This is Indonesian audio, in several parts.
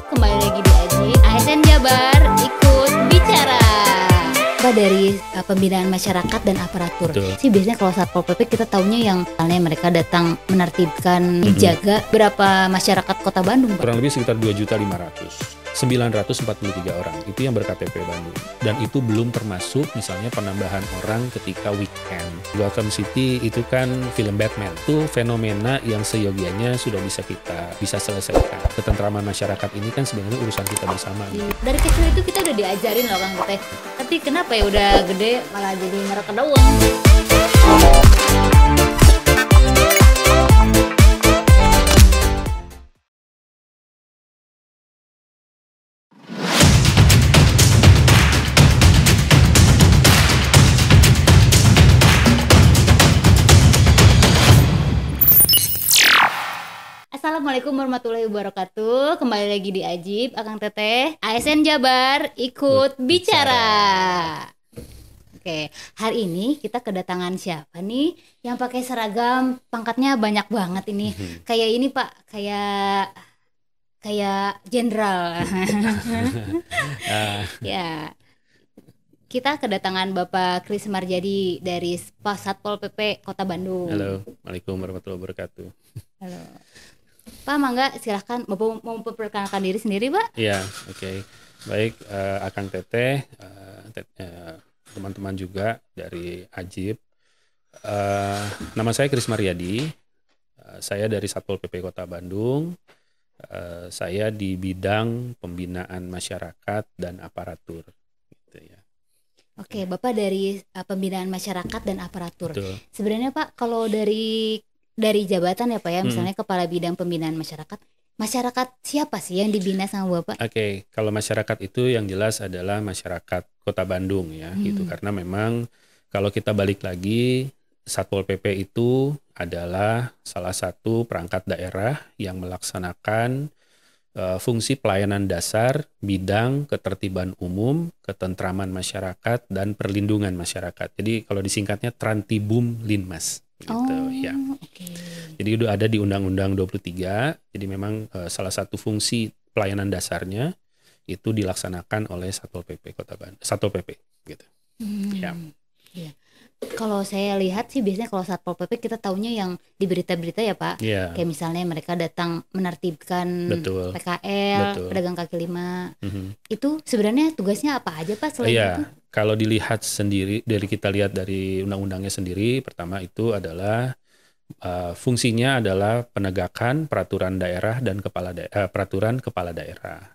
kembali lagi di Aji ASN Jabar ikut bicara. Apa dari pembinaan masyarakat dan aparatur. Betul. Sih biasanya kalau Satpol PP kita taunya yang misalnya mereka datang menertibkan, menjaga berapa masyarakat Kota Bandung, Pak? Kurang lebih sekitar 2.500.943 orang itu yang berKTP Bandung, dan itu belum termasuk misalnya penambahan orang ketika weekend. Gotham City itu kan film Batman, itu fenomena yang seyogianya sudah bisa selesaikan. Ketentraman masyarakat ini kan sebenarnya urusan kita bersama. Dari kecil itu kita udah diajarin loh Kang Teteh, tapi kenapa ya udah gede malah jadi ngereka doang? Assalamualaikum warahmatullahi wabarakatuh. Kembali lagi di Ajib, Akang Teteh ASN Jabar ikut bicara. Oke, hari ini kita kedatangan siapa nih yang pakai seragam pangkatnya banyak banget ini. Kayak ini Pak, kayak jenderal. Ya. Kita kedatangan Bapak Kris Marjadi dari Satpol PP Kota Bandung. Halo, Waalaikumsalam warahmatullahi wabarakatuh. Halo. Pak, mangga silahkan Bapak mau memperkenalkan diri sendiri, Pak? Iya, oke. Baik, Akang Teteh, teman-teman juga dari Ajib. Nama saya Kris Maryadi. Saya dari Satpol PP Kota Bandung. Saya di bidang pembinaan masyarakat dan aparatur. Gitu ya. Oke, Bapak dari pembinaan masyarakat dan aparatur. Betul. Sebenarnya Pak, kalau dari jabatan ya Pak ya, misalnya Kepala Bidang Pembinaan Masyarakat siapa sih yang dibina sama Bapak? Oke, kalau masyarakat itu yang jelas adalah masyarakat Kota Bandung ya, gitu. Karena memang kalau kita balik lagi, Satpol PP itu adalah salah satu perangkat daerah yang melaksanakan fungsi pelayanan dasar bidang ketertiban umum, ketentraman masyarakat, dan perlindungan masyarakat. Jadi kalau disingkatnya Trantibum Linmas. Gitu, ya. Okay. Jadi udah ada di Undang-Undang 23. Jadi memang salah satu fungsi pelayanan dasarnya itu dilaksanakan oleh Satpol PP Kota Bandung. Satpol PP gitu. Ya. Ya. Kalau saya lihat sih biasanya kalau Satpol PP kita taunya yang di berita-berita ya Pak. Yeah. Kayak misalnya mereka datang menertibkan Betul. PKL, Betul. pedagang kaki lima. Itu sebenarnya tugasnya apa aja Pak selain itu? Kalau dilihat sendiri, kita lihat dari undang-undangnya sendiri, pertama itu adalah fungsinya adalah penegakan peraturan daerah dan peraturan kepala daerah.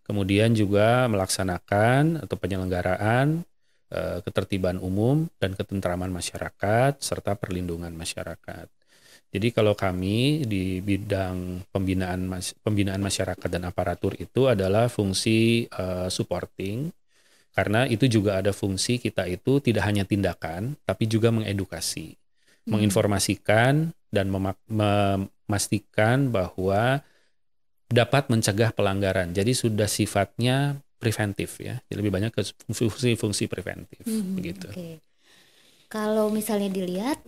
Kemudian juga melaksanakan atau penyelenggaraan ketertiban umum dan ketentraman masyarakat serta perlindungan masyarakat. Jadi kalau kami di bidang pembinaan masyarakat dan aparatur itu adalah fungsi supporting, karena itu juga ada fungsi kita itu tidak hanya tindakan tapi juga mengedukasi, menginformasikan dan memastikan bahwa dapat mencegah pelanggaran. Jadi sudah sifatnya preventif ya, jadi lebih banyak ke fungsi preventif begitu. Okay. Kalau misalnya dilihat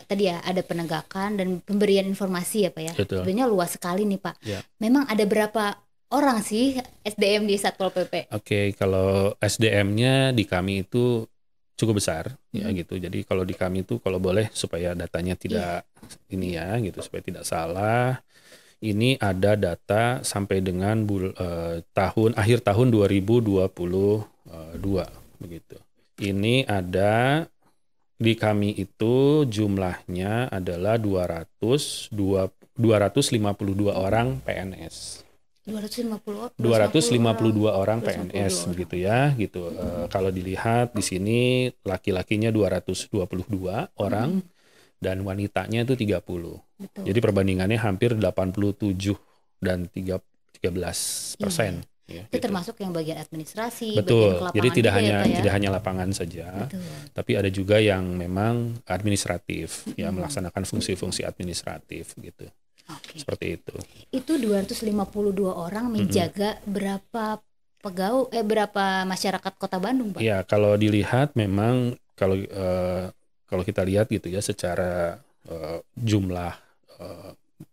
tadi ya ada penegakan dan pemberian informasi ya Pak ya. Betul. Sebenarnya luas sekali nih Pak. Ya. Memang ada berapa orang sih SDM di Satpol PP? Oke, kalau SDM-nya di kami itu cukup besar ya gitu. Jadi kalau di kami itu kalau boleh supaya datanya tidak ini ya gitu, supaya tidak salah. Ini ada data sampai dengan akhir tahun 2022 begitu. Ini ada di kami itu jumlahnya adalah 252 orang PNS. 252 orang PNS begitu ya gitu. Kalau dilihat di sini laki-lakinya 222 orang. Dan wanitanya itu 30. Betul. Jadi perbandingannya hampir 87 dan 13%. Ya, itu gitu. Termasuk yang bagian administrasi, Betul. bagian Jadi tidak ya, hanya lapangan saja, betul. tapi ada juga yang memang administratif, ya melaksanakan fungsi-fungsi administratif gitu. Okay. Seperti itu. Itu 252 orang menjaga berapa berapa masyarakat Kota Bandung, Pak? Ya, kalau dilihat memang kalau kita lihat gitu ya secara jumlah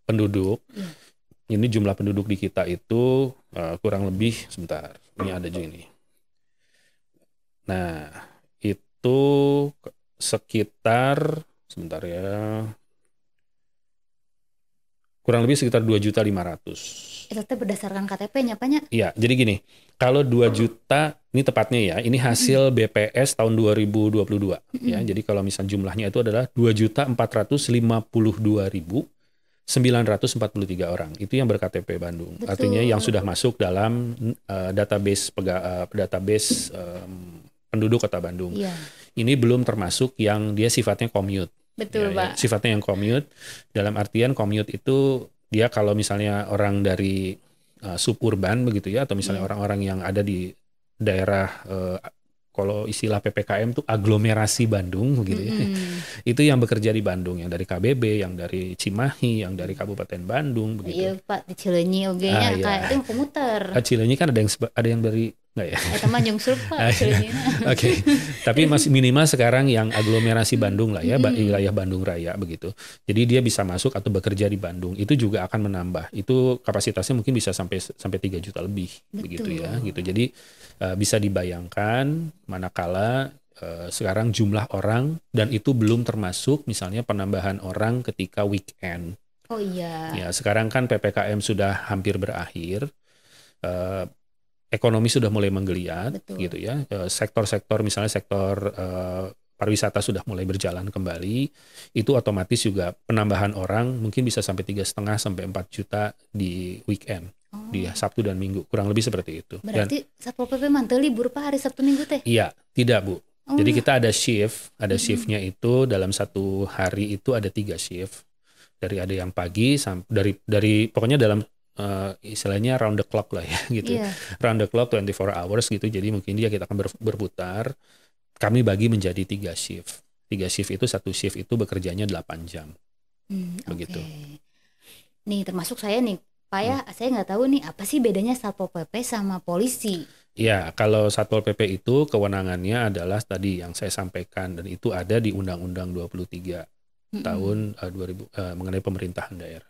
penduduk Ini jumlah penduduk di kita itu kurang lebih, sebentar, ini ada juga ini. Nah, itu sekitar, sebentar ya, kurang lebih sekitar 2.500.000. Itu teh berdasarkan KTP-nya, Pak nya? Iya, jadi gini, kalau 2 juta, ini tepatnya ya, ini hasil BPS tahun 2022 ya. Jadi kalau misal jumlahnya itu adalah 2.452.943 orang. Itu yang berKTP Bandung. Betul. Artinya yang sudah masuk dalam database penduduk Kota Bandung. Iya. Ini belum termasuk yang dia sifatnya commute. Betul, Ya, Pak. sifatnya yang commute, dalam artian commute itu dia kalau misalnya orang dari suburban begitu ya, atau misalnya orang-orang yang ada di daerah kalau istilah PPKM tuh aglomerasi Bandung begitu ya. Itu yang bekerja di Bandung, yang dari KBB, yang dari Cimahi, yang dari Kabupaten Bandung begitu. Iya, Pak, di Cileunyi oge-nya iya. kayak itu komuter. Cileunyi kan ada yang dari enggak ya? Eta mah nyungsur, Pak, Cileunyi. Oke. Tapi masih minimal sekarang yang aglomerasi Bandung lah ya, wilayah Bandung Raya begitu. Jadi dia bisa masuk atau bekerja di Bandung. Itu juga akan menambah. Itu kapasitasnya mungkin bisa sampai 3 juta lebih. Betul. Begitu ya, gitu. Jadi bisa dibayangkan manakala sekarang jumlah orang, dan itu belum termasuk misalnya penambahan orang ketika weekend. Oh iya. Ya, sekarang kan PPKM sudah hampir berakhir. Ekonomi sudah mulai menggeliat. Betul. Gitu ya. Sektor-sektor misalnya sektor pariwisata sudah mulai berjalan kembali. Itu otomatis juga penambahan orang mungkin bisa sampai 3,5 sampai 4 juta di weekend. Di Sabtu dan Minggu, kurang lebih seperti itu. Berarti Satpol PP mah teu libur, Pak, hari Sabtu Minggu teh? Iya, tidak, Bu. Jadi kita ada shift, shiftnya itu dalam satu hari itu ada 3 shift. Ada yang pagi sampai dari pokoknya dalam istilahnya round the clock lah ya gitu. Iya. Round the clock 24 hours gitu. Jadi mungkin kita akan berputar. Kami bagi menjadi 3 shift. 3 shift itu, satu shift itu bekerjanya 8 jam. Begitu. Okay. Nih termasuk saya nih, Pak ya, saya nggak tahu nih apa sih bedanya Satpol PP sama polisi. Ya, kalau Satpol PP itu kewenangannya adalah tadi yang saya sampaikan, dan itu ada di Undang-Undang 23 tahun 2000 mengenai pemerintahan daerah.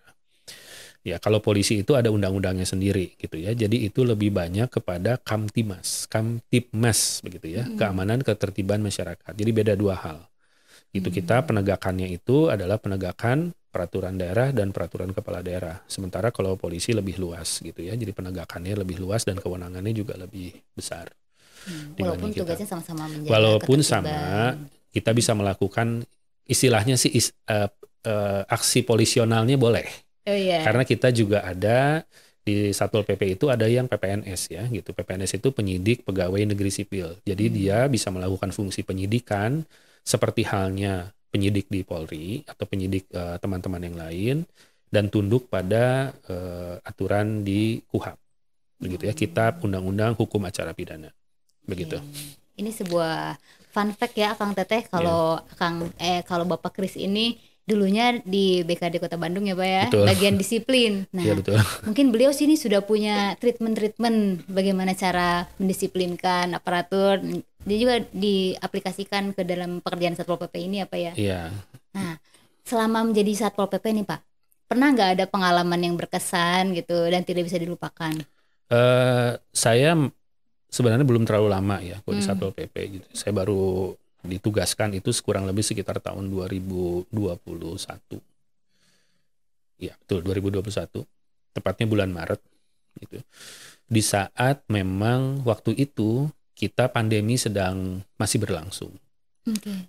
Ya, kalau polisi itu ada undang-undangnya sendiri gitu ya. Jadi itu lebih banyak kepada Kamtibmas begitu ya, keamanan ketertiban masyarakat. Jadi beda dua hal. Itu kita penegakannya itu adalah penegakan peraturan daerah dan peraturan kepala daerah. Sementara kalau polisi lebih luas gitu ya. Jadi penegakannya lebih luas dan kewenangannya juga lebih besar. Walaupun tugasnya sama-sama menjaga walaupun ketertiban. sama, kita bisa melakukan istilahnya sih aksi polisionalnya boleh. Oh iya. Karena kita juga ada di Satpol PP itu ada yang PPNS ya gitu. PPNS itu penyidik pegawai negeri sipil. Jadi dia bisa melakukan fungsi penyidikan seperti halnya penyidik di Polri atau penyidik teman-teman yang lain, dan tunduk pada aturan di KUHP. Begitu ya, Kitab Undang-Undang Hukum Acara Pidana. Begitu. Ini sebuah fun fact ya Kang Teteh, kalau kalau Bapak Kris ini dulunya di BKD Kota Bandung ya Pak ya, Betul. bagian disiplin. Nah, Iya, betul. mungkin beliau sini sudah punya treatment bagaimana cara mendisiplinkan aparatur. Dia juga diaplikasikan ke dalam pekerjaan Satpol PP ini ya Pak ya. Iya. Nah, selama menjadi Satpol PP nih Pak, pernah nggak ada pengalaman yang berkesan gitu dan tidak bisa dilupakan? Saya sebenarnya belum terlalu lama ya kalau di Satpol PP gitu. Saya baru ditugaskan itu kurang lebih sekitar tahun 2021. Ya, betul, 2021. Tepatnya bulan Maret gitu. Di saat memang waktu itu kita pandemi sedang masih berlangsung.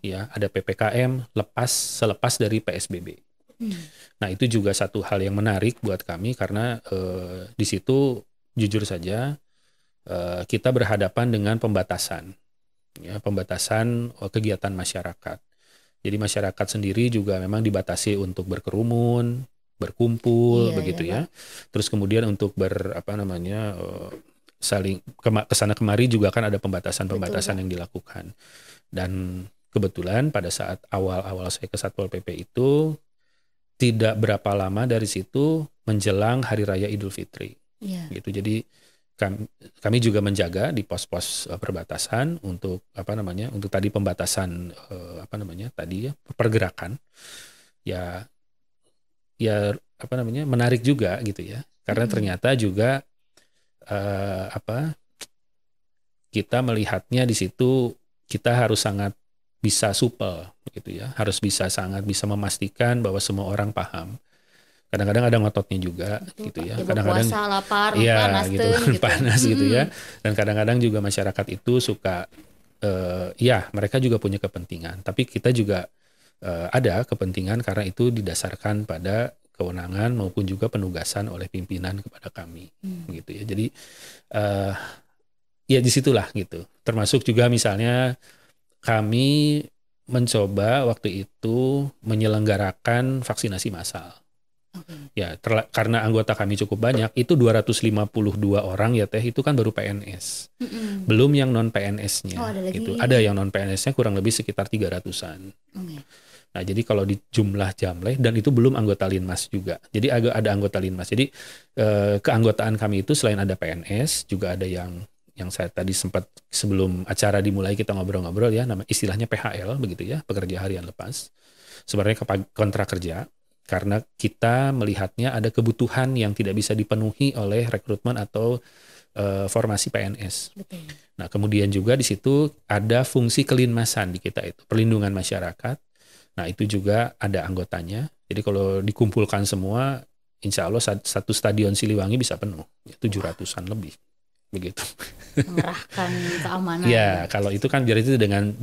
Ya, ada PPKM selepas dari PSBB. Nah, itu juga satu hal yang menarik buat kami karena di situ jujur saja kita berhadapan dengan pembatasan kegiatan masyarakat. Jadi masyarakat sendiri juga memang dibatasi untuk berkerumun, berkumpul, begitu ya. Terus kemudian untuk saling kesana kemari juga kan ada pembatasan yang dilakukan. Dan kebetulan pada saat awal-awal saya ke Satpol PP itu tidak berapa lama dari situ menjelang Hari Raya Idul Fitri. Gitu. Jadi kami juga menjaga di pos-pos perbatasan untuk untuk tadi pembatasan pergerakan. Ya menarik juga gitu ya. Karena ternyata juga kita melihatnya di situ kita harus sangat bisa supel gitu ya. Harus sangat bisa memastikan bahwa semua orang paham. Kadang-kadang ada ngototnya juga gitu ya. Kadang-kadang puasa lapar, iya panas gitu, gitu. panas gitu ya. Dan kadang-kadang juga masyarakat itu suka ya mereka juga punya kepentingan. Tapi kita juga ada kepentingan karena itu didasarkan pada kewenangan maupun juga penugasan oleh pimpinan kepada kami gitu ya. Jadi ya disitulah gitu. Termasuk juga misalnya kami mencoba waktu itu menyelenggarakan vaksinasi massal. Ya, karena anggota kami cukup banyak, itu 252 orang ya Teh, itu kan baru PNS. Belum yang non PNS-nya. Oh, ada lagi. Gitu. Ada yang non PNS-nya kurang lebih sekitar 300-an. Nah, jadi kalau di jumlah Jamleh dan itu belum anggota Linmas juga. Jadi ada anggota Linmas. Jadi keanggotaan kami itu selain ada PNS, juga ada yang saya tadi sempat sebelum acara dimulai kita ngobrol-ngobrol ya, nama istilahnya PHL begitu ya, pekerja harian lepas. Sebenarnya kontrak kerja. Karena kita melihatnya ada kebutuhan yang tidak bisa dipenuhi oleh rekrutmen atau formasi PNS. Betul. Nah, kemudian juga di situ ada fungsi kelinmasan di kita itu, perlindungan masyarakat. Nah, itu juga ada anggotanya. Jadi kalau dikumpulkan semua, insya Allah satu stadion Siliwangi bisa penuh, 700-an lebih. Begitu. Mengerahkan keamanan. Ya, kalau itu kan biar itu dengan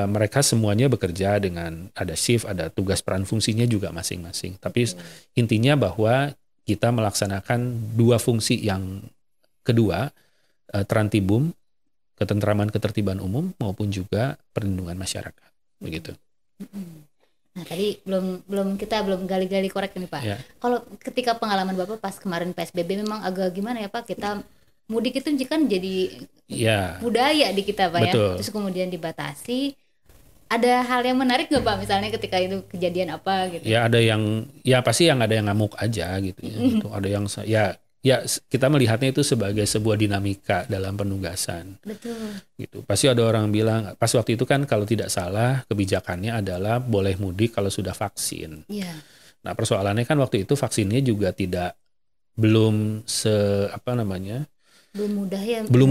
mereka semuanya bekerja dengan ada shift, ada tugas peran fungsinya juga masing-masing. Tapi intinya bahwa kita melaksanakan dua fungsi yang kedua, Trantibum, ketentraman ketertiban umum maupun juga perlindungan masyarakat. Begitu. Nah, tadi kita belum gali-gali korek nih Pak. Ya. Kalau ketika pengalaman Bapak pas kemarin PSBB memang agak gimana ya Pak, kita mudik itu kan jadi budaya di kita Pak. Betul. Ya. Terus kemudian dibatasi. Ada hal yang menarik nggak Pak misalnya ketika itu kejadian apa gitu? Ya ada yang pasti yang ada yang ngamuk aja gitu ya. Gitu. Ada yang ya kita melihatnya itu sebagai sebuah dinamika dalam penugasan. Betul. Gitu. Pasti ada orang bilang pas waktu itu kan kalau tidak salah kebijakannya adalah boleh mudik kalau sudah vaksin. Iya. Nah, persoalannya kan waktu itu vaksinnya juga belum belum mudah ya belum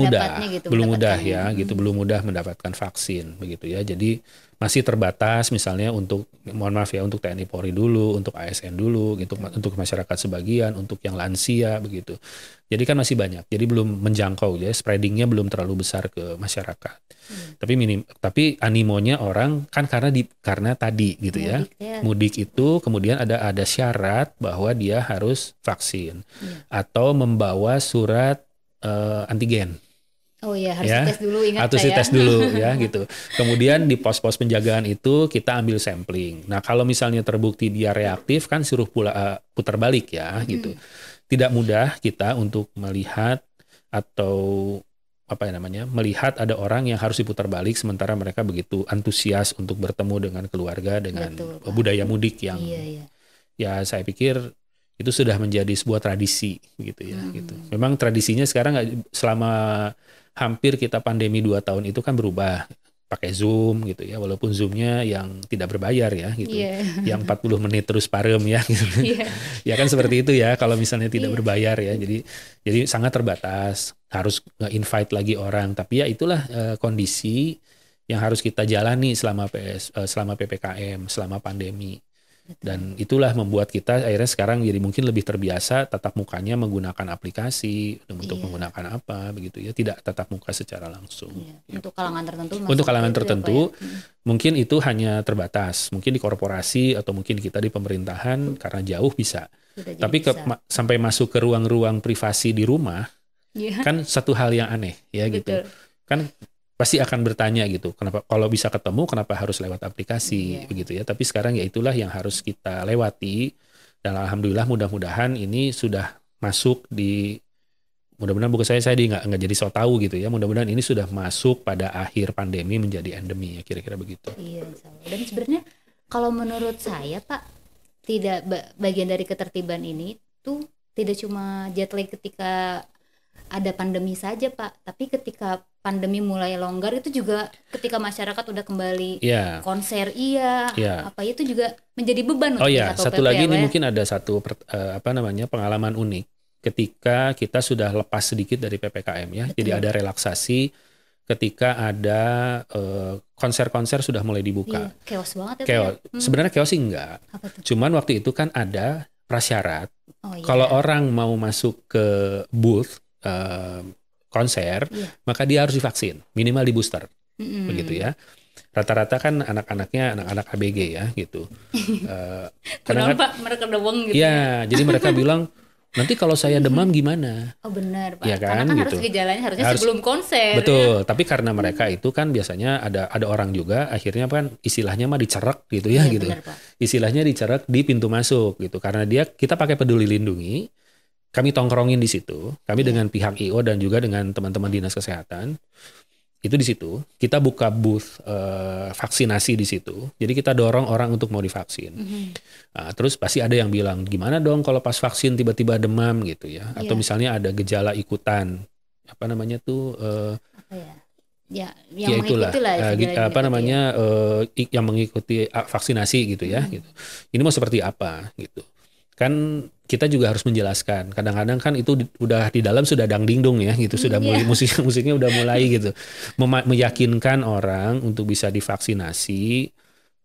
mudah ya gitu, belum mudah mendapatkan vaksin begitu ya. Jadi masih terbatas misalnya untuk mohon maaf ya untuk TNI Polri dulu, untuk ASN dulu gitu, untuk masyarakat sebagian, untuk yang lansia begitu. Jadi kan masih banyak. Jadi belum menjangkau ya, spreadingnya belum terlalu besar ke masyarakat. Tapi animonya orang kan karena tadi gitu mudik itu kemudian ada syarat bahwa dia harus vaksin atau membawa surat antigen. Oh iya, harus dites dulu, ingat harus dites dulu ya gitu. Kemudian di pos-pos penjagaan itu kita ambil sampling. Nah, kalau misalnya terbukti dia reaktif kan suruh putar balik ya gitu. Tidak mudah kita untuk melihat atau melihat ada orang yang harus diputar balik sementara mereka begitu antusias untuk bertemu dengan keluarga dengan budaya mudik yang ya saya pikir itu sudah menjadi sebuah tradisi gitu ya gitu. Memang tradisinya sekarang selama hampir kita pandemi 2 tahun itu kan berubah pakai Zoom gitu ya, walaupun Zoom-nya yang tidak berbayar ya gitu. Yang 40 menit terus parem ya gitu. Ya kan seperti itu ya kalau misalnya tidak berbayar ya. Jadi sangat terbatas, harus nge-invite lagi orang, tapi ya itulah kondisi yang harus kita jalani selama PPKM, selama pandemi. Dan itulah membuat kita akhirnya sekarang jadi mungkin lebih terbiasa tatap mukanya menggunakan aplikasi untuk menggunakan apa begitu ya, tidak tatap muka secara langsung. Untuk kalangan tertentu. Untuk kalangan tertentu mungkin itu hanya terbatas, mungkin di korporasi atau mungkin kita di pemerintahan karena jauh bisa. Tapi sampai masuk ke ruang-ruang privasi di rumah kan satu hal yang aneh ya gitu. Kan pasti akan bertanya gitu, kenapa kalau bisa ketemu kenapa harus lewat aplikasi begitu ya. Tapi sekarang ya itulah yang harus kita lewati dan alhamdulillah mudah-mudahan ini sudah masuk di mudah-mudahan bukan saya nggak jadi so tahu gitu ya. Mudah-mudahan ini sudah masuk pada akhir pandemi menjadi endemi ya kira-kira begitu. Iya, dan sebenarnya kalau menurut saya Pak, tidak bagian dari ketertiban ini tuh tidak cuma jet lag ketika ada pandemi saja Pak, tapi ketika pandemi mulai longgar itu juga ketika masyarakat udah kembali Ya, konser ya. apa itu juga menjadi beban Oh untuk ya, Satpol satu PP lagi ya Pak ini ya. mungkin ada satu pengalaman unik ketika kita sudah lepas sedikit dari PPKM ya. Jadi Betul. ada relaksasi ketika ada konser-konser sudah mulai dibuka. Iya, chaos banget ya Pak ya. Chaos. Sebenarnya chaos sih enggak. Apa tuh? Cuman waktu itu kan ada prasyarat. Oh iya. Kalau orang mau masuk ke booth konser, Iya. maka dia harus divaksin, minimal di booster, Mm-mm. begitu ya. Rata-rata kan anak-anaknya anak-anak ABG ya gitu. Kadang-kadang Kenapa mereka doang gitu? ya, jadi mereka bilang nanti kalau saya demam gimana? Oh benar Pak. Ya Karena kan, kan gitu. harus gejalanya harusnya Harus- sebelum konser. Betul, tapi karena mereka itu kan biasanya ada orang juga akhirnya kan istilahnya mah dicerak gitu Ya, ya gitu. benar Pak. Istilahnya dicerak di pintu masuk gitu. Karena kita pakai Peduli Lindungi, kami tongkrongin di situ, kami Iya. dengan pihak IO dan juga dengan teman-teman dinas kesehatan. Itu di situ, kita buka booth vaksinasi di situ. Jadi kita dorong orang untuk mau divaksin. Mhm. Nah, terus pasti ada yang bilang, gimana dong kalau pas vaksin tiba-tiba demam gitu ya. Atau Iya. misalnya ada gejala ikutan. Apa namanya tuh, Apa ya? Ya, yang ya itulah. mengikuti lah Apa gejala-gejala namanya, yang mengikuti vaksinasi gitu ya. Gitu. Ini mau seperti apa gitu. Kan kita juga harus menjelaskan. Kadang-kadang kan itu udah di dalam sudah dangdingdung ya gitu, sudah mulai Iya. musiknya udah mulai gitu. Meyakinkan orang untuk bisa divaksinasi,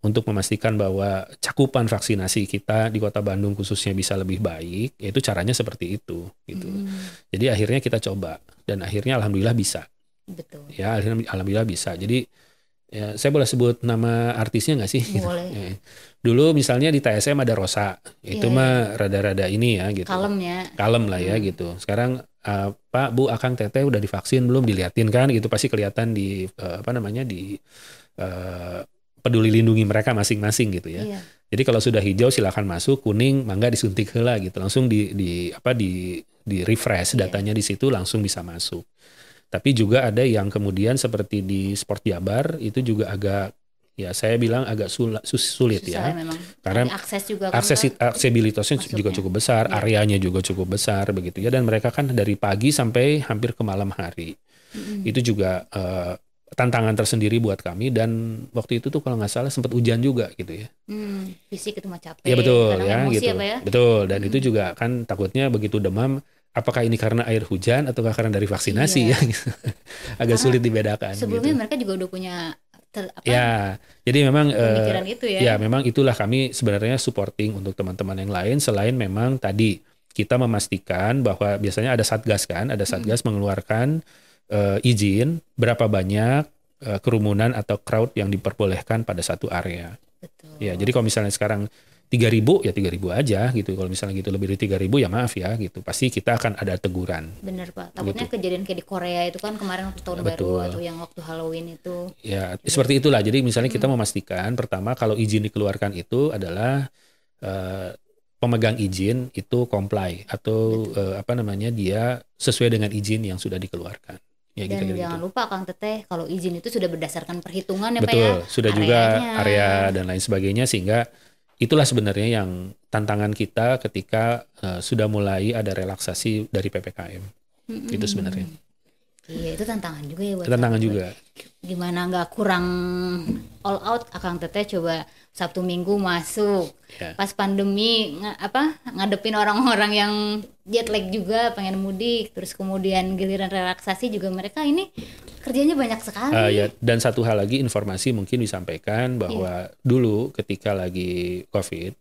untuk memastikan bahwa cakupan vaksinasi kita di Kota Bandung khususnya bisa lebih baik, yaitu caranya seperti itu gitu. Jadi akhirnya kita coba dan akhirnya alhamdulillah bisa. Betul. Ya, alhamdulillah bisa. Jadi ya, saya boleh sebut nama artisnya nggak sih? Gitu. Boleh. Dulu misalnya di TSM ada Rosa, itu Iya, mah rada-rada ini ya gitu. Kalem ya. Kalem lah ya gitu. Sekarang Pak, Bu, Akang, Teteh udah divaksin belum? Diliatin kan gitu, pasti kelihatan di di Peduli Lindungi mereka masing-masing gitu ya. Iya. Jadi kalau sudah hijau silakan masuk, kuning mangga disuntik heula gitu. Langsung di refresh Iya. datanya di situ langsung bisa masuk. Tapi juga ada yang kemudian seperti di Sport Jabar itu juga agak ya saya bilang agak sulit Susah ya. memang. Karena Tapi akses juga kan, Pak. aksesibilitasnya Masuknya. juga cukup besar, Iya. areanya juga cukup besar begitu ya, dan mereka kan dari pagi sampai hampir ke malam hari. Itu juga tantangan tersendiri buat kami, dan waktu itu tuh kalau nggak salah sempat hujan juga gitu ya. Fisik itu mah capek. Ya betul Kadang ya emosi gitu. ya, Pak ya. Betul, dan itu juga kan takutnya begitu demam, apakah ini karena air hujan atau karena dari vaksinasi Iya. ya? Agak Karena sulit dibedakan. Sebelumnya gitu. mereka juga udah punya Ya, jadi memang pemikiran itu ya. ya memang itulah kami sebenarnya supporting untuk teman-teman yang lain, selain memang tadi kita memastikan bahwa biasanya ada satgas kan, ada satgas mengeluarkan izin berapa banyak kerumunan atau crowd yang diperbolehkan pada satu area. Betul. Ya, jadi kalau misalnya sekarang 3.000 ya 3.000 aja gitu. Kalau misalnya gitu lebih dari 3.000 ya maaf ya gitu. Pasti kita akan ada teguran. Bener Pak. Takutnya kejadian kayak di Korea itu kan kemarin waktu tahun Betul. baru atau yang waktu Halloween itu. Ya, seperti itulah. Jadi misalnya kita memastikan pertama kalau izin dikeluarkan itu adalah pemegang izin itu comply atau dia sesuai dengan izin yang sudah dikeluarkan. Ya, Dan gitu. jangan lupa Kang Teteh, kalau izin itu sudah berdasarkan perhitungan ya Pak ya. Betul, sudah juga Areanya. area dan lain sebagainya, sehingga itulah sebenarnya yang tantangan kita ketika sudah mulai ada relaksasi dari PPKM. Itu sebenarnya. Iya, itu tantangan juga ya buat Tantangan Kang. juga. Gimana nggak kurang all out Akang Teteh coba Sabtu Minggu masuk. Ya. Pas pandemi ngadepin orang-orang yang jet lag juga pengen mudik, terus kemudian giliran relaksasi juga mereka ini kerjanya banyak sekali. Ya, dan satu hal lagi informasi mungkin disampaikan bahwa dulu ketika lagi COVID,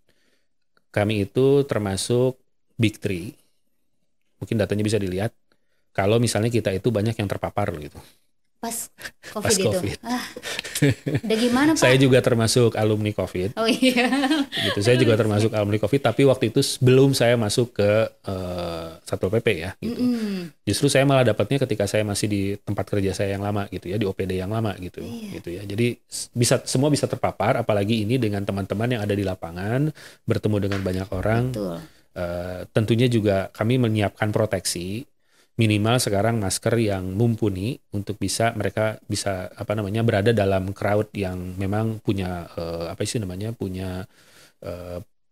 kami itu termasuk Big Three. Mungkin datanya bisa dilihat. Kalau misalnya kita itu banyak yang terpapar gitu. Pas COVID Pas itu. COVID. Udah gimana Pak? Saya juga termasuk alumni COVID. Oh iya. Gitu. Saya juga termasuk alumni COVID, tapi waktu itu sebelum saya masuk ke Satpol PP ya gitu. Justru saya malah dapatnya ketika saya masih di tempat kerja saya yang lama gitu ya, di OPD yang lama gitu. Gitu ya. Jadi semua bisa terpapar, apalagi ini dengan teman-teman yang ada di lapangan, bertemu dengan banyak orang. Betul. Tentunya juga kami menyiapkan proteksi, minimal sekarang masker yang mumpuni untuk mereka bisa berada dalam crowd yang memang punya punya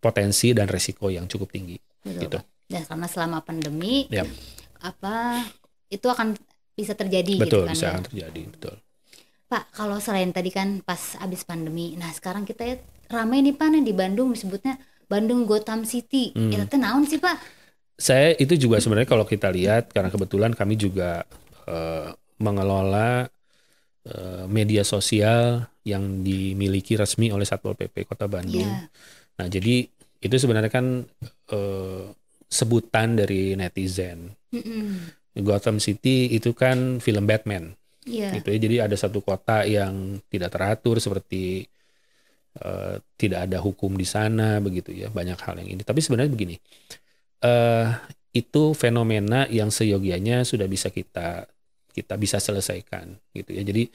potensi dan resiko yang cukup tinggi. Betul, Gitu. Pak. Dan karena selama pandemi Yap. itu akan bisa terjadi gitu Betul, kan bisa ya. akan terjadi, betul. Pak, kalau selain tadi kan pas abis pandemi, nah sekarang kita ramai nih Pak nih di Bandung disebutnya Bandung Gotham City. Itu naon sih Pak? Saya itu juga sebenarnya kalau kita lihat karena kebetulan kami juga mengelola media sosial yang dimiliki resmi oleh Satpol PP Kota Bandung. Iya. Nah, jadi itu sebenarnya kan sebutan dari netizen. Mm-mm. Gotham City itu kan film Batman. Iya. Gitu ya. Jadi ada satu kota yang tidak teratur seperti tidak ada hukum di sana begitu ya, banyak hal yang ini. Tapi sebenarnya begini, itu fenomena yang seyogianya sudah bisa kita bisa selesaikan gitu ya. Jadi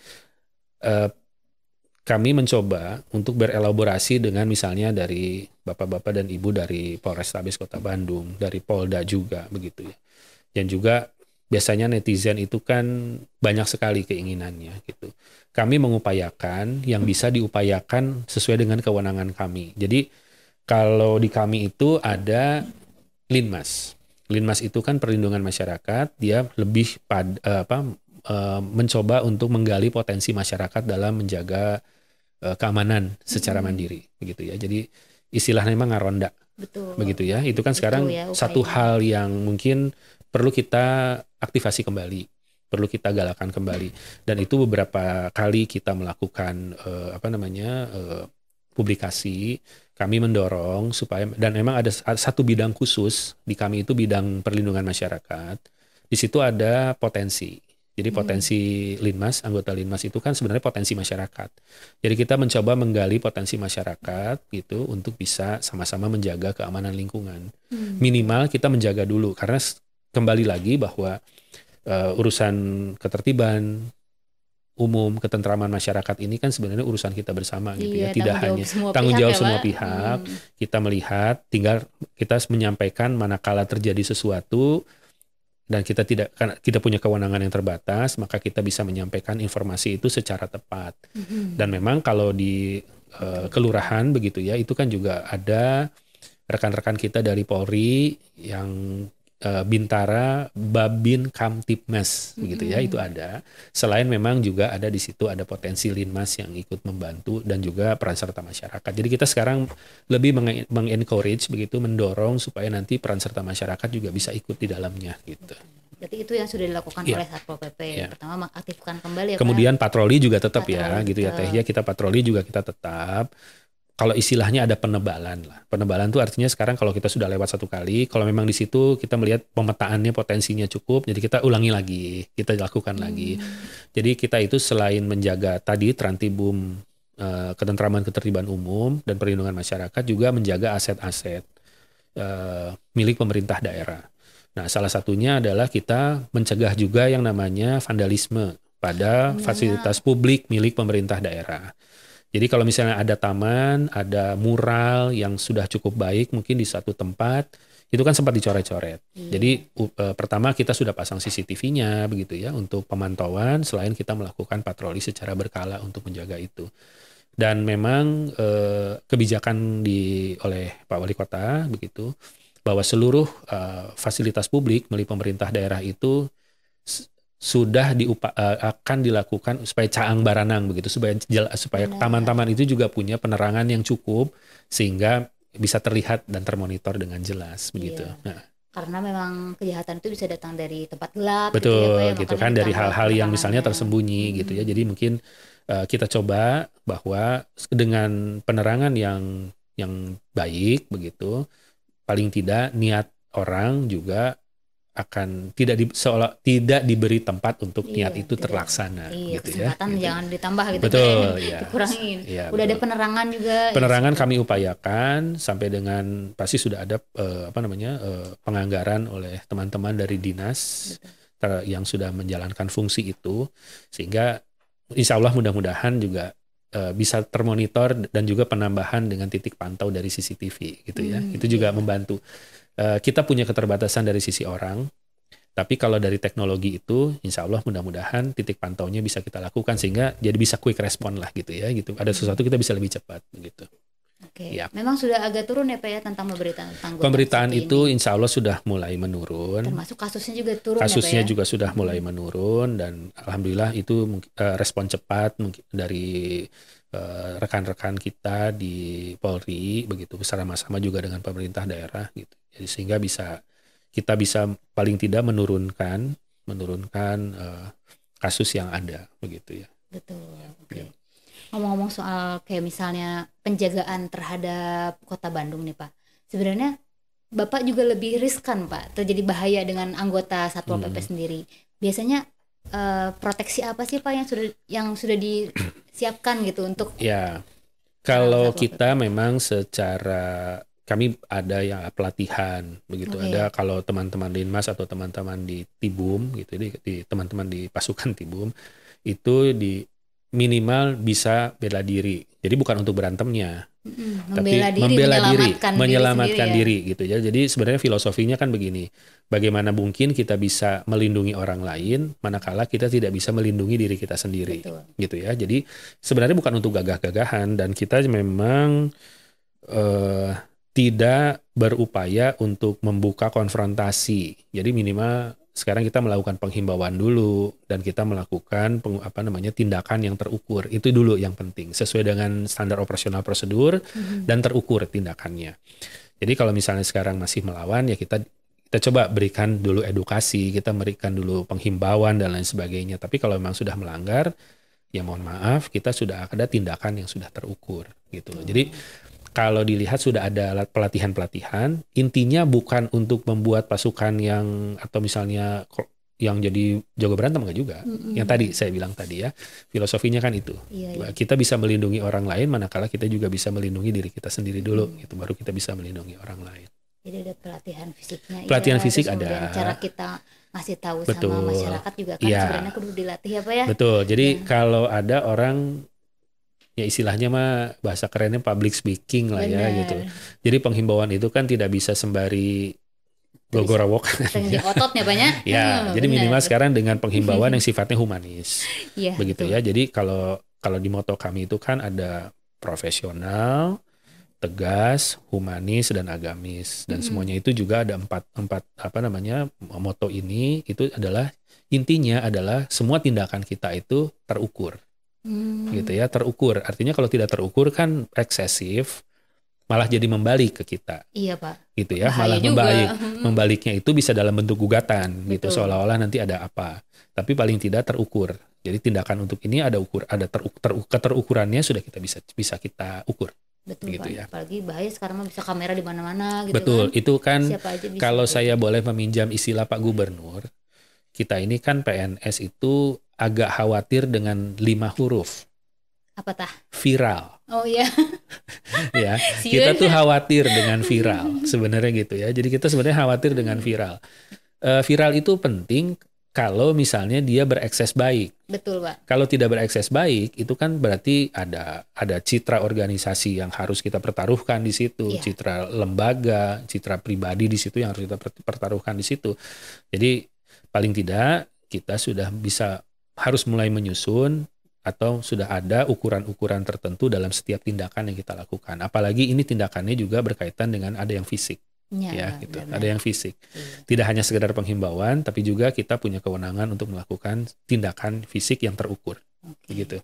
kami mencoba untuk berelaborasi dengan misalnya dari bapak-bapak dan ibu dari Polrestabes Kota Bandung, dari Polda juga begitu ya. Dan juga biasanya netizen itu kan banyak sekali keinginannya gitu. Kami mengupayakan yang bisa diupayakan sesuai dengan kewenangan kami. Jadi kalau di kami itu ada Linmas. Linmas itu kan perlindungan masyarakat, dia lebih mencoba untuk menggali potensi masyarakat dalam menjaga keamanan secara mandiri begitu ya. Jadi istilahnya memang ngaronda. Betul. Begitu ya. Itu kan sekarang ya, satu hal yang mungkin perlu kita aktivasi kembali, perlu kita galakan kembali. Dan itu beberapa kali kita melakukan publikasi. Kami mendorong supaya, dan memang ada satu bidang khusus di kami itu bidang perlindungan masyarakat. Di situ ada potensi. Jadi potensi Linmas, anggota Linmas itu kan sebenarnya potensi masyarakat. Jadi kita mencoba menggali potensi masyarakat gitu untuk bisa sama-sama menjaga keamanan lingkungan. Minimal kita menjaga dulu karena kembali lagi bahwa urusan ketertiban umum, ketentraman masyarakat ini kan sebenarnya urusan kita bersama gitu ya. Tidak hanya tanggung jawab semua pihak. Kita melihat, tinggal kita menyampaikan manakala terjadi sesuatu dan kita punya kewenangan yang terbatas, maka kita bisa menyampaikan informasi itu secara tepat. Dan memang kalau di kelurahan begitu ya, itu kan juga ada rekan-rekan kita dari Polri yang Bintara, Babin, Kamtibmas begitu ya, itu ada. Selain memang juga ada di situ ada potensi Linmas yang ikut membantu dan juga peran serta masyarakat. Jadi kita sekarang lebih mengencourage begitu, mendorong supaya nanti peran serta masyarakat juga bisa ikut di dalamnya gitu. Berarti itu yang sudah dilakukan oleh Satpol PP. Pertama mengaktifkan kembali ya. Kemudian patroli juga tetap ya gitu ya Teh ya, kita patroli juga kita tetap. Kalau istilahnya ada penebalan lah. Penebalan itu artinya sekarang kalau kita sudah lewat satu kali, kalau memang di situ kita melihat pemetaannya potensinya cukup, jadi kita ulangi lagi, kita lakukan lagi. Jadi kita itu selain menjaga tadi Trantibum, ketentraman ketertiban umum dan perlindungan masyarakat, juga menjaga aset-aset milik pemerintah daerah. Nah, salah satunya adalah kita mencegah juga yang namanya vandalisme pada fasilitas publik milik pemerintah daerah. Jadi kalau misalnya ada taman, ada mural yang sudah cukup baik mungkin di satu tempat, itu kan sempat dicoret-coret. Jadi pertama kita sudah pasang CCTV-nya begitu ya untuk pemantauan, selain kita melakukan patroli secara berkala untuk menjaga itu. Dan memang kebijakan oleh Pak Wali Kota begitu, bahwa seluruh fasilitas publik milik pemerintah daerah itu sudah akan dilakukan supaya caang baranang begitu, supaya taman-taman itu juga punya penerangan yang cukup sehingga bisa terlihat dan termonitor dengan jelas begitu. Nah, karena memang kejahatan itu bisa datang dari tempat gelap betul gitu kan, dari hal-hal yang misalnya tersembunyi gitu ya. Jadi mungkin kita coba bahwa dengan penerangan yang baik begitu, paling tidak niat orang juga akan tidak diberi tempat untuk niat itu terlaksana gitu ya. Kesempatan jangan ditambah gitu. Betul, ya. Dikurangin. Ya, udah ada penerangan juga. Penerangan kami upayakan sampai dengan pasti sudah ada penganggaran oleh teman-teman dari dinas yang sudah menjalankan fungsi itu, sehingga insya Allah mudah-mudahan juga bisa termonitor dan juga penambahan dengan titik pantau dari CCTV gitu ya. Itu juga membantu. Kita punya keterbatasan dari sisi orang, tapi kalau dari teknologi itu, insya Allah mudah-mudahan titik pantaunya bisa kita lakukan sehingga jadi bisa quick respon lah gitu ya, gitu. Ada sesuatu kita bisa lebih cepat gitu. Oke. Ya. Memang sudah agak turun ya Pak ya tentang pemberitaan tentang gelombang Pemberitaan seperti itu ini. insya Allah sudah mulai menurun. Termasuk kasusnya juga turun ya Pak Kasusnya ya. juga sudah mulai menurun dan alhamdulillah itu respon cepat dari rekan-rekan kita di Polri begitu bersama-sama juga dengan pemerintah daerah gitu. Jadi sehingga kita bisa paling tidak menurunkan kasus yang ada begitu ya. Betul. Oke. Ya. Ngomong-ngomong soal kayak misalnya penjagaan terhadap Kota Bandung nih Pak. Sebenarnya Bapak juga lebih riskan Pak, terjadi bahaya dengan anggota Satpol PP sendiri. Biasanya proteksi apa sih Pak yang sudah disiapkan gitu untuk Ya, kalau Satpol kita memang kami ada yang pelatihan begitu. Oke. Ada kalau teman-teman Linmas atau teman-teman di Tibum gitu, di teman-teman di pasukan Tibum itu di minimal bisa bela diri. Jadi bukan untuk berantemnya, tapi membela diri, menyelamatkan diri gitu ya. Jadi sebenarnya filosofinya kan begini. Bagaimana mungkin kita bisa melindungi orang lain manakala kita tidak bisa melindungi diri kita sendiri. Betul. Gitu ya. Jadi sebenarnya bukan untuk gagah-gagahan dan kita memang tidak berupaya untuk membuka konfrontasi. Jadi minimal sekarang kita melakukan penghimbauan dulu dan kita melakukan tindakan yang terukur. Itu dulu yang penting sesuai dengan standar operasional prosedur dan terukur tindakannya. Jadi kalau misalnya sekarang masih melawan ya kita coba berikan dulu edukasi, kita berikan dulu penghimbauan dan lain sebagainya. Tapi kalau memang sudah melanggar ya mohon maaf kita sudah ada tindakan yang sudah terukur gitu loh. Jadi kalau dilihat sudah ada pelatihan-pelatihan, intinya bukan untuk membuat pasukan atau misalnya yang jadi jago berantem enggak juga. Yang tadi saya bilang tadi ya, filosofinya kan itu. Iya. Kita bisa melindungi orang lain manakala kita juga bisa melindungi diri kita sendiri dulu, gitu baru kita bisa melindungi orang lain. Jadi ada pelatihan fisiknya. Pelatihan ya, fisik terus ada. Cara kita ngasih tahu Betul. sama masyarakat juga kan sebenarnya kudu dilatih ya Pak ya. Betul. Jadi kalau ada orang ya istilahnya mah bahasa kerennya public speaking lah ya gitu. Jadi penghimbauan itu kan tidak bisa sembari gogorowokan. Tinggi ototnya banyak. Ya, jadi minimal sekarang dengan penghimbauan yang sifatnya humanis. Iya, begitu betul. Ya. Jadi kalau di moto kami itu kan ada profesional, tegas, humanis dan agamis dan semuanya itu juga ada empat moto ini itu adalah intinya adalah semua tindakan kita itu terukur. Gitu ya, terukur. Artinya kalau tidak terukur kan eksesif, malah jadi membalik ke kita. Iya Pak. Gitu ya, Bahaya malah juga. membaliknya itu bisa dalam bentuk gugatan. Betul. Gitu seolah-olah nanti ada apa. Tapi paling tidak terukur. Jadi tindakan untuk ini ada keterukurannya sudah kita bisa kita ukur. Betul gitu Pak. Ya. Apalagi bahaya sekarang mah bisa kamera di mana-mana gitu. Betul, kan. itu kan Siapa aja bisa kalau gitu. saya boleh meminjam istilah Pak Gubernur, kita ini kan PNS itu agak khawatir dengan 5 huruf. Apa tah? Viral. Oh iya. Ya, kita tuh khawatir dengan viral sebenarnya gitu ya. Jadi kita sebenarnya khawatir dengan viral. Viral itu penting kalau misalnya dia berekses baik. Betul Pak. Kalau tidak berekses baik itu kan berarti ada citra organisasi yang harus kita pertaruhkan di situ, citra lembaga, citra pribadi di situ yang harus kita pertaruhkan di situ. Jadi paling tidak kita sudah harus mulai menyusun atau sudah ada ukuran-ukuran tertentu dalam setiap tindakan yang kita lakukan. Apalagi ini tindakannya juga berkaitan dengan ada yang fisik. Ya, gitu. Ada yang fisik. Tidak hanya sekedar penghimbauan, tapi juga kita punya kewenangan untuk melakukan tindakan fisik yang terukur. Gitu.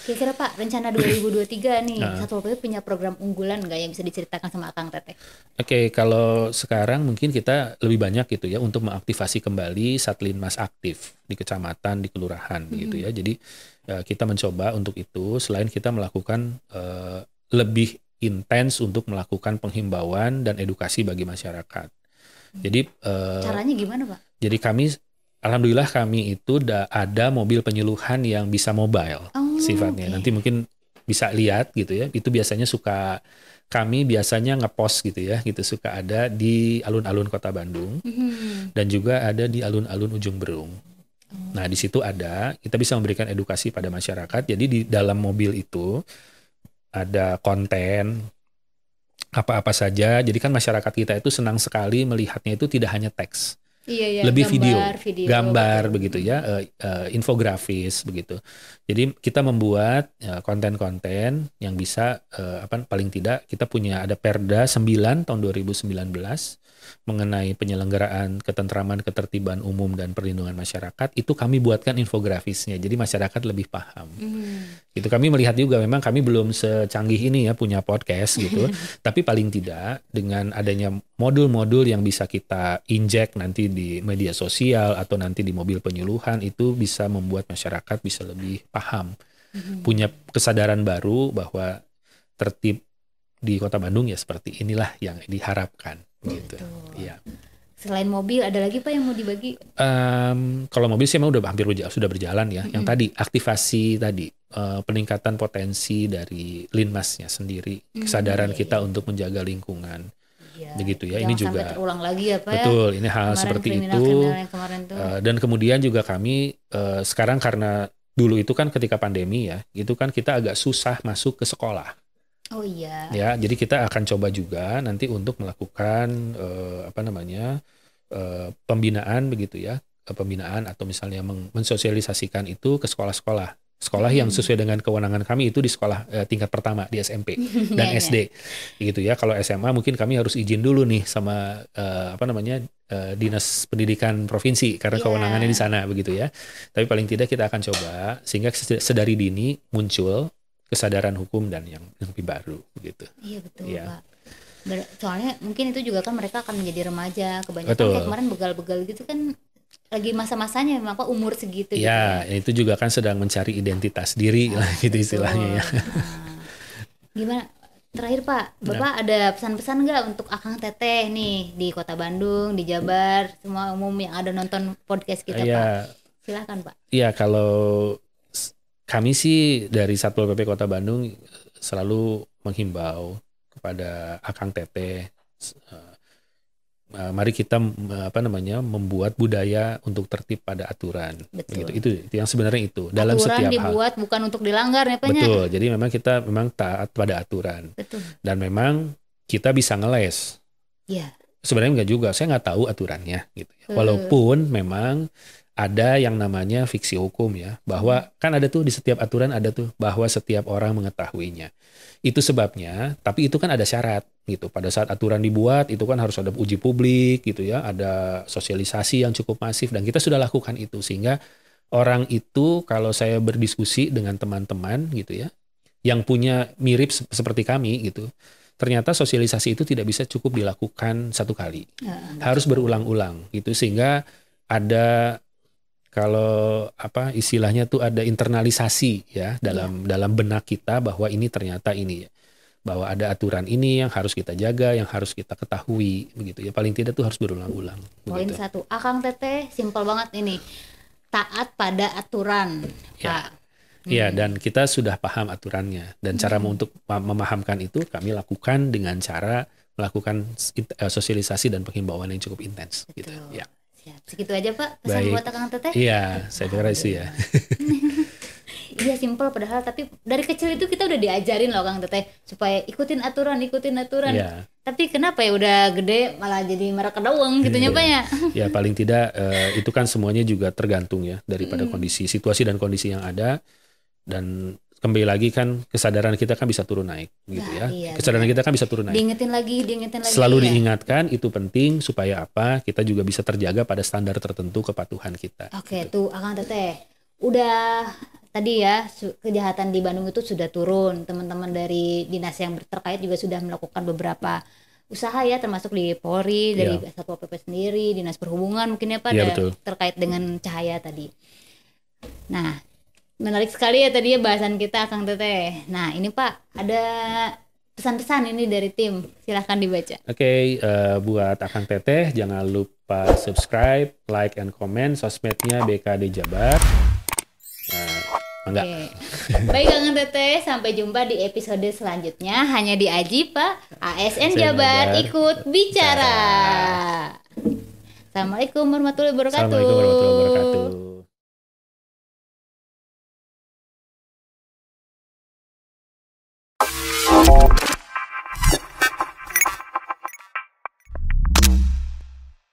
Kira-kira Pak, rencana 2023 nih, Satpol PP punya program unggulan nggak yang bisa diceritakan sama Akang Teteh? Oke, kalau sekarang mungkin kita lebih banyak gitu ya untuk mengaktifasi kembali Satlinmas aktif di kecamatan, di kelurahan gitu ya. Jadi kita mencoba untuk itu selain kita melakukan lebih intens untuk melakukan penghimbauan dan edukasi bagi masyarakat. Jadi caranya gimana Pak? Jadi alhamdulillah kami itu ada mobil penyuluhan yang bisa mobile sifatnya. Nanti mungkin bisa lihat gitu ya. Itu biasanya kami biasanya ngepost gitu ya, gitu suka ada di alun-alun Kota Bandung dan juga ada di alun-alun Ujung Berung. Nah di situ kita bisa memberikan edukasi pada masyarakat. Jadi di dalam mobil itu ada konten apa-apa saja. Jadi kan masyarakat kita itu senang sekali melihatnya itu tidak hanya teks. Iya, ya, lebih gambar betul. begitu ya, infografis begitu. Jadi kita membuat konten-konten yang bisa paling tidak kita punya ada Perda 9 tahun 2019 mengenai penyelenggaraan ketentraman, ketertiban umum dan perlindungan masyarakat, itu kami buatkan infografisnya. Jadi masyarakat lebih paham. Itu kami melihat juga memang kami belum secanggih ini ya punya podcast gitu. Tapi paling tidak dengan adanya modul-modul yang bisa kita injek nanti di media sosial atau nanti di mobil penyuluhan, itu bisa membuat masyarakat bisa lebih paham. Punya kesadaran baru bahwa tertib di Kota Bandung ya seperti inilah yang diharapkan gitu. Ya. Selain mobil ada lagi Pak yang mau dibagi? Kalau mobil sih memang sudah berjalan ya. Yang tadi aktivasi tadi peningkatan potensi dari Linmasnya sendiri, kesadaran kita untuk menjaga lingkungan. Begitu ya. Ini juga sampai terulang lagi ya Pak. Betul, ini hal seperti itu. Dan kemudian juga kami sekarang karena dulu itu kan ketika pandemi ya, itu kan kita agak susah masuk ke sekolah. Oh iya. Ya, jadi kita akan coba juga nanti untuk melakukan pembinaan begitu ya, pembinaan atau misalnya mensosialisasikan itu ke sekolah-sekolah. Sekolah yang sesuai dengan kewenangan kami itu di sekolah tingkat pertama di SMP dan SD, gitu ya. Kalau SMA mungkin kami harus izin dulu nih sama Dinas Pendidikan Provinsi karena kewenangannya di sana begitu ya. Tapi paling tidak kita akan coba sehingga sedari dini muncul kesadaran hukum dan yang lebih baru begitu. Iya betul Pak. Soalnya mungkin itu juga kan mereka akan menjadi remaja, kebanyakan kayak kemarin begal-begal gitu kan lagi masa-masanya memang Pak umur segitu. Ya, gitu. Itu juga kan sedang mencari identitas diri lah gitu istilahnya ya. Gimana? Terakhir Pak, Bapak ada pesan-pesan nggak untuk Akang Teteh nih di Kota Bandung, di Jabar, semua umum yang ada nonton podcast kita Pak? Silakan Pak. Iya, kalau kami sih dari Satpol PP Kota Bandung selalu menghimbau kepada Akang Teteh, mari kita membuat budaya untuk tertib pada aturan. Begitu. Itu yang sebenarnya itu dalam aturan setiap hal. Aturan dibuat bukan untuk dilanggar ya Pak. Betul. Jadi memang kita taat pada aturan. Betul. Dan memang kita bisa ngeles. Iya. Sebenarnya enggak juga, saya nggak tahu aturannya gitu. Walaupun memang ada yang namanya fiksi hukum ya, bahwa kan ada tuh di setiap aturan ada tuh bahwa setiap orang mengetahuinya. Itu sebabnya, tapi itu kan ada syarat gitu. Pada saat aturan dibuat itu kan harus ada uji publik gitu ya, ada sosialisasi yang cukup masif dan kita sudah lakukan itu sehingga orang itu kalau saya berdiskusi dengan teman-teman gitu ya, yang punya mirip seperti kami gitu, ternyata sosialisasi itu tidak bisa cukup dilakukan satu kali, harus berulang-ulang gitu sehingga ada kalau istilahnya tuh ada internalisasi ya dalam benak kita bahwa ini ternyata ini ya, bahwa ada aturan ini yang harus kita jaga, yang harus kita ketahui begitu ya, paling tidak tuh harus berulang-ulang. Poin satu, Akang Teteh simpel banget ini, taat pada aturan Pak. Iya, dan kita sudah paham aturannya dan cara untuk memahamkan itu kami lakukan dengan cara melakukan sosialisasi dan penghimbauan yang cukup intens. Gitu. Ya. Segitu aja Pak pesan buat Akang Teteh. Iya, saya kira itu ya. Iya simpel padahal tapi dari kecil itu kita udah diajarin loh Kang Teteh supaya ikutin aturan. Yeah. Tapi kenapa ya udah gede malah jadi mereka doang gitunya Pak ya? Ya paling tidak itu kan semuanya juga tergantung ya daripada kondisi, situasi dan kondisi yang ada. Dan kembali lagi kan kesadaran kita kan bisa turun naik gitu ya. Iya, kesadaran kita kan bisa turun naik. Diingetin lagi. Selalu diingatkan itu penting supaya apa? Kita juga bisa terjaga pada standar tertentu kepatuhan kita. Oke, gitu. Tuh Akang Teteh. Udah tadi ya kejahatan di Bandung itu sudah turun. Teman-teman dari dinas yang terkait juga sudah melakukan beberapa usaha ya termasuk di Polri, dari Satpol PP sendiri, Dinas Perhubungan mungkin ya Pak terkait dengan cahaya tadi. Nah, menarik sekali ya tadi ya bahasan kita Kang Teteh. Nah ini Pak ada pesan-pesan ini dari tim, silahkan dibaca. Oke, buat Akang Teteh jangan lupa subscribe, like, and comment sosmednya BKD Jabar. Oke. Baik Kang Teteh, sampai jumpa di episode selanjutnya hanya di Aji Pak ASN Jabar ikut bicara. Assalamualaikum warahmatullahi wabarakatuh.